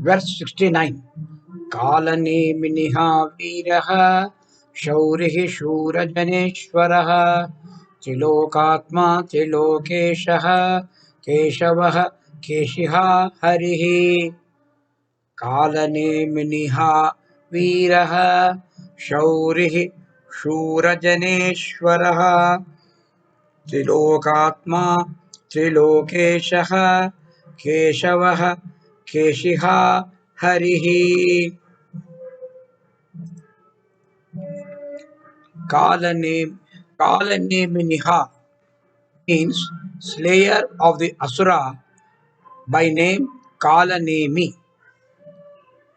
Verse 69. Kalaneminih Viraha Shaurihi Shurajaneshwaraha Trilokatma Trilokeshaha Keshavaha Keshiha Harihi Kalaneminih Viraha Shaurihi Shurajaneshwaraha त्रिलोकात्मा त्रिलोकेशः केशवः केशिहा हरिः Kalaneminih means slayer of the Asura by name Kalanemi.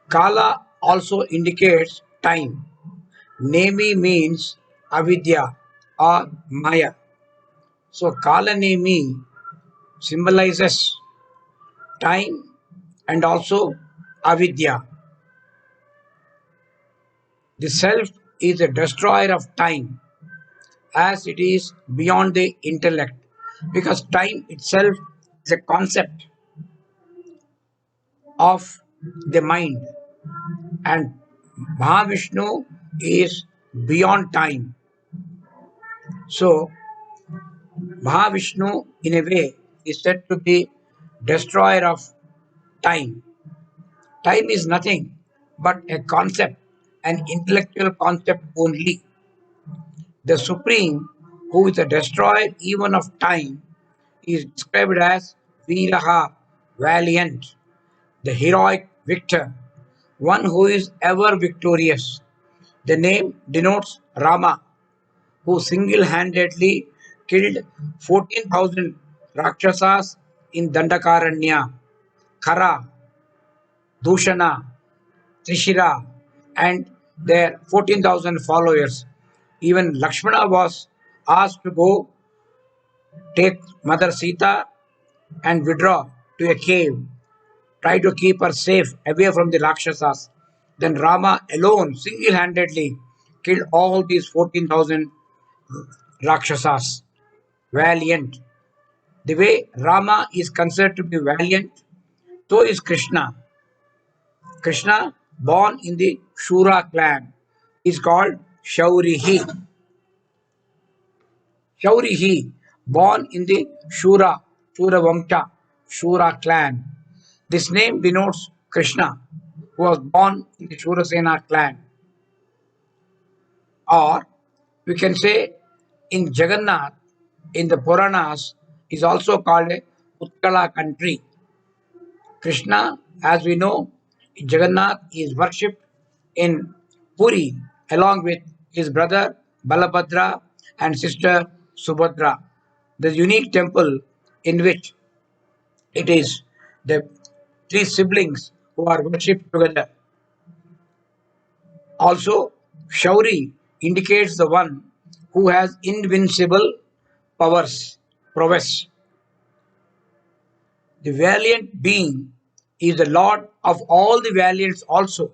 Kala also indicates time. Nemi means avidya or maya. So Kalanemi symbolizes time and also avidya. The self is a destroyer of time as it is beyond the intellect because time itself is a concept of the mind and Mahavishnu is beyond time. So Mahavishnu in a way is said to be destroyer of time. Time is nothing but a concept, an intellectual concept only. The Supreme, who is the destroyer even of time, is described as Viraha, valiant, the heroic victor, one who is ever victorious. The name denotes Rama, who single handedly killed 14,000 Rakshasas in Dandakaranya, Khara, Dushana, Trishira, and their 14,000 followers. Even Lakshmana was asked to go take Mother Sita and withdraw to a cave, try to keep her safe away from the Rakshasas. Then Rama alone, single handedly, killed all these 14,000 Rakshasas. Valiant. The way Rama is considered to be valiant, so is Krishna. Krishna, born in the Shura clan, is called Shaurihi. Shaurihi, born in the Shura Vamsha, Shura clan. This name denotes Krishna, who was born in the Shurasena clan. Or we can say in Jagannath, in the Puranas, is also called a Utkala country. Krishna, as we know, Jagannath is worshipped in Puri along with his brother Balabhadra and sister Subhadra. The unique temple in which it is the three siblings who are worshipped together. Also, Shauri indicates the one who has invincible powers, prowess. The valiant being is the lord of all the valiants also.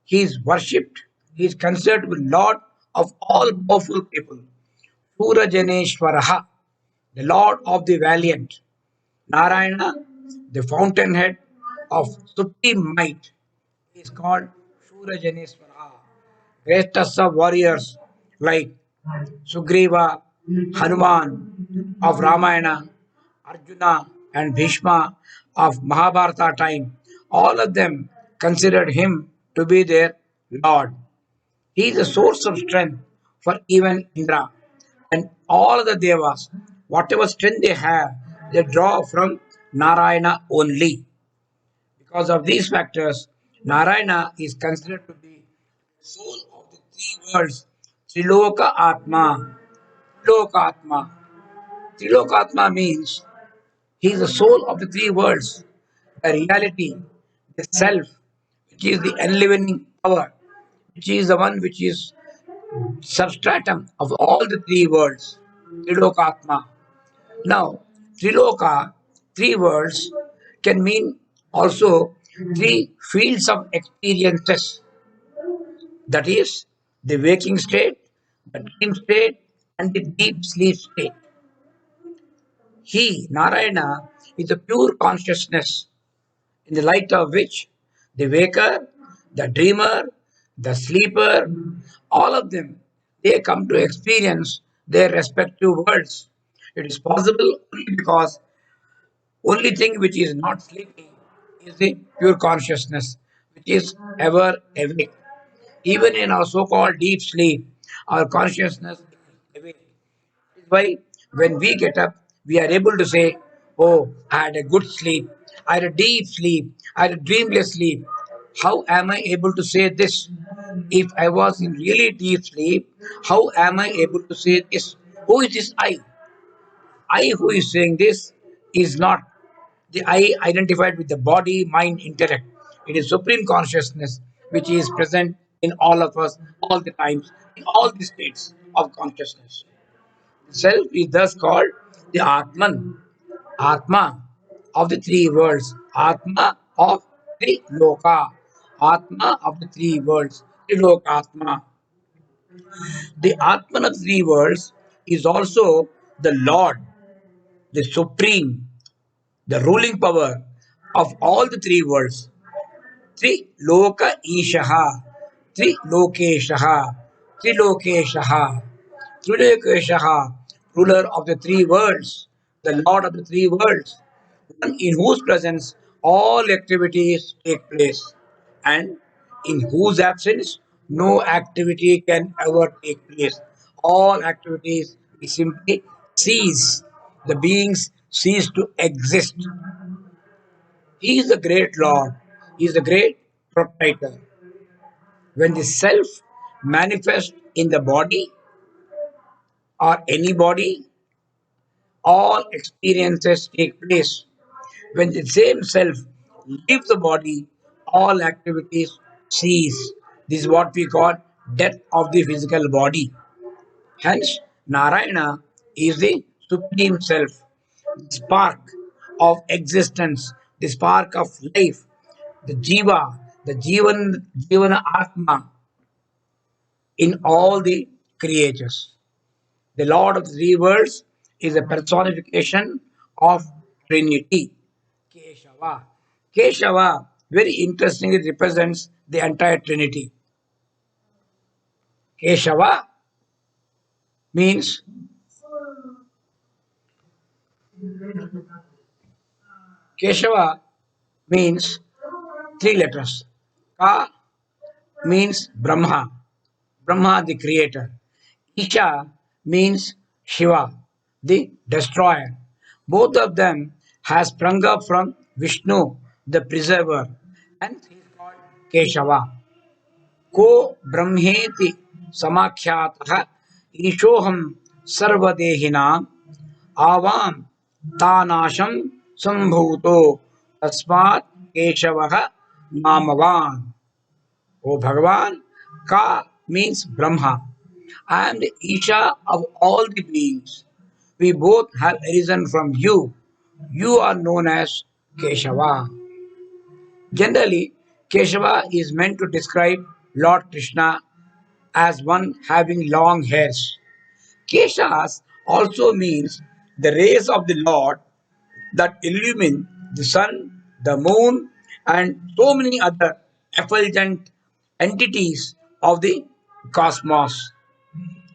He is worshipped, he is considered to be lord of all powerful people. Surajaneshwaraha, the lord of the valiant. Narayana, the fountainhead of supreme might, is called Surajaneshwaraha. Greatest of warriors like Sugriva, Hanuman of Ramayana, Arjuna and Bhishma of Mahabharata time, all of them considered him to be their Lord. He is a source of strength for even Indra and all the Devas. Whatever strength they have, they draw from Narayana only. Because of these factors, Narayana is considered to be soul of the three worlds, Triloka Atma. Triloka Atma. Triloka Atma means he is the soul of the three worlds, the reality, the self, which is the enlivening power, which is the one which is substratum of all the three worlds, Trilokatma. Now, Triloka, three worlds, can mean also three fields of experiences. That is, the waking state, the dream state, and the deep sleep state. He, Narayana, is a pure consciousness in the light of which the waker, the dreamer, the sleeper, all of them, they come to experience their respective worlds. It is possible only because only thing which is not sleeping is the pure consciousness, which is ever awake. Even in our so-called deep sleep, our consciousness is awake. Why, when we get up, we are able to say, "Oh, I had a good sleep, I had a deep sleep, I had a dreamless sleep." How am I able to say this? If I was in really deep sleep, how am I able to say this? Who is this I? I who is saying this is not the I identified with the body, mind, intellect. It is supreme consciousness which is present in all of us all the times, in all the states of consciousness. Self is thus called the Atman, Atma of the three worlds, Atma of the Loka, Atma of the three worlds, the Lokatma. The Atman of three worlds is also the Lord, the Supreme, the ruling power of all the three worlds. Triloka Ishaha, Trilokeshaha, Trilokeshaha, Trilokeshaha, ruler of the three worlds, the Lord of the three worlds, one in whose presence all activities take place, and in whose absence no activity can ever take place. All activities will simply cease. The beings cease to exist. He is the great Lord. He is the great protector. When the self manifests in the body or any body, all experiences take place. When the same self leaves the body, all activities cease. This is what we call death of the physical body. Hence, Narayana is the supreme self, the spark of existence, the spark of life, the jiva, the jivana atma in all the creatures. The Lord of the three worlds is a personification of Trinity. Keshava. Keshava very interestingly represents the entire Trinity. Keshava means Keshava means three letters. Ka means Brahma, Brahma the creator. Isha means Shiva, the destroyer. Both of them has sprung up from Vishnu, the preserver, and he is called Keshava. को ब्रह्मेति समाख्यातः ईशोऽहं सर्वदेहिनाम् आवां तानाशं सम्भूतो तस्मात् केशवः नामवान्. O Bhagavan, Ka means Brahma. I am the Isha of all the beings. We both have arisen from you. You are known as Keshava. Generally, Keshava is meant to describe Lord Krishna as one having long hairs. Keshas also means the rays of the Lord that illumine the sun, the moon, and so many other effulgent entities of the cosmos.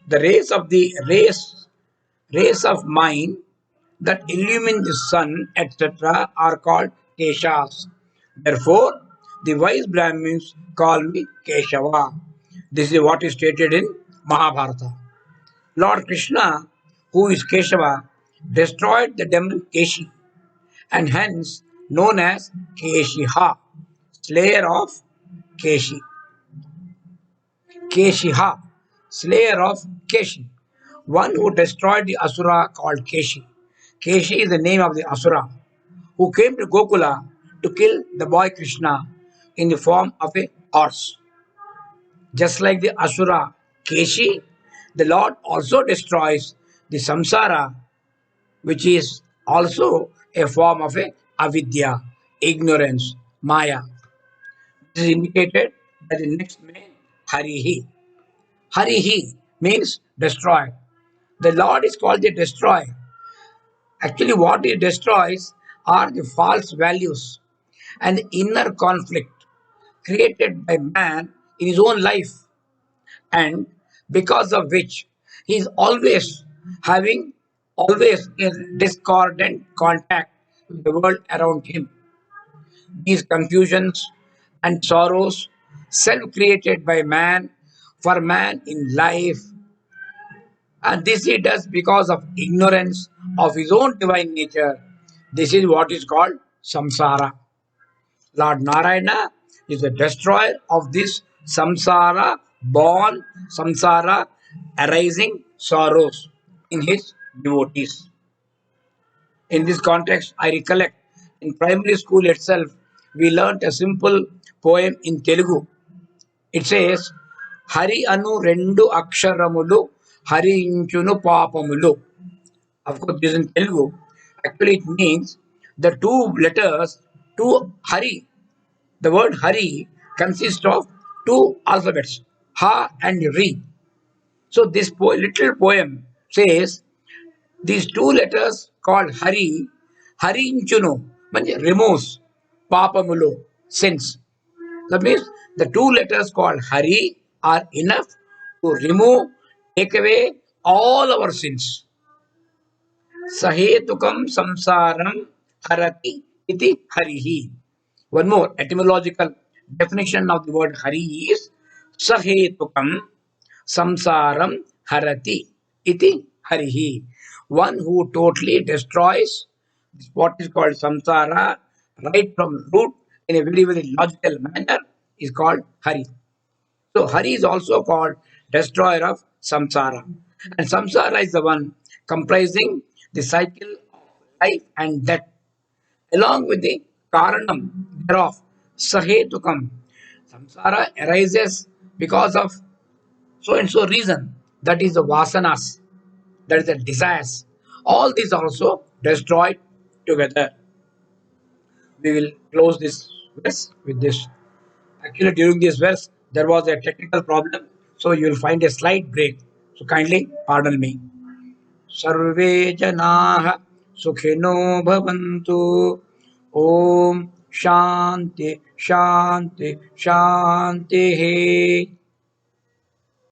The rays of mine that illumine the sun, etc., are called Keshas. Therefore, the wise Brahmins call me Keshava. This is what is stated in Mahabharata. Lord Krishna, who is Keshava, destroyed the demon Keshi and hence known as Keshiha, slayer of Keshi. Keshiha, slayer of Keshi, one who destroyed the Asura called Keshi. Keshi is the name of the Asura who came to Gokula to kill the boy Krishna in the form of a horse. Just like the Asura Keshi, the Lord also destroys the samsara, which is also a form of a avidya, ignorance, maya. This is indicated by the next name, Harihi. Harihi means destroy. The Lord is called the destroyer. Actually, what he destroys are the false values, and the inner conflict created by man in his own life, and because of which he is always in discordant contact with the world around him. These confusions and sorrows, self created by man for man in life, and this he does because of ignorance of his own divine nature. This is what is called samsara. Lord Narayana is the destroyer of this samsara, born samsara, arising sorrows in his devotees. In this context, I recollect in primary school itself, we learnt a simple poem in Telugu. It says, Hari anu rendu aksharamulu, Hari inchunu papamulu. Of course, this is in Telugu. Actually, it means the two letters, two Hari. The word Hari consists of two alphabets, Ha and Ri. So, this little poem says these two letters called Hari, Harinchuno, means removes Papamulo, sins. That means the two letters called Hari are enough to remove, take away all our sins. Sahetukam samsaram harati iti harihi. One more etymological definition of the word hari is Sahetukam samsaram harati iti harihi. One who totally destroys what is called samsara right from root in a very, very logical manner is called hari. So hari is also called destroyer of samsara. And samsara is the one comprising the cycle of life and death along with the karanam thereof, sahetukam. Samsara arises because of so and so reason. That is the vasanas, that is the desires. All these also destroyed together. We will close this verse with this. Actually, during this verse, there was a technical problem, so you will find a slight break. So kindly pardon me. सर्वे जनाः सुखिनो भवन्तु ॐ शान्ति शान्ति शान्तिः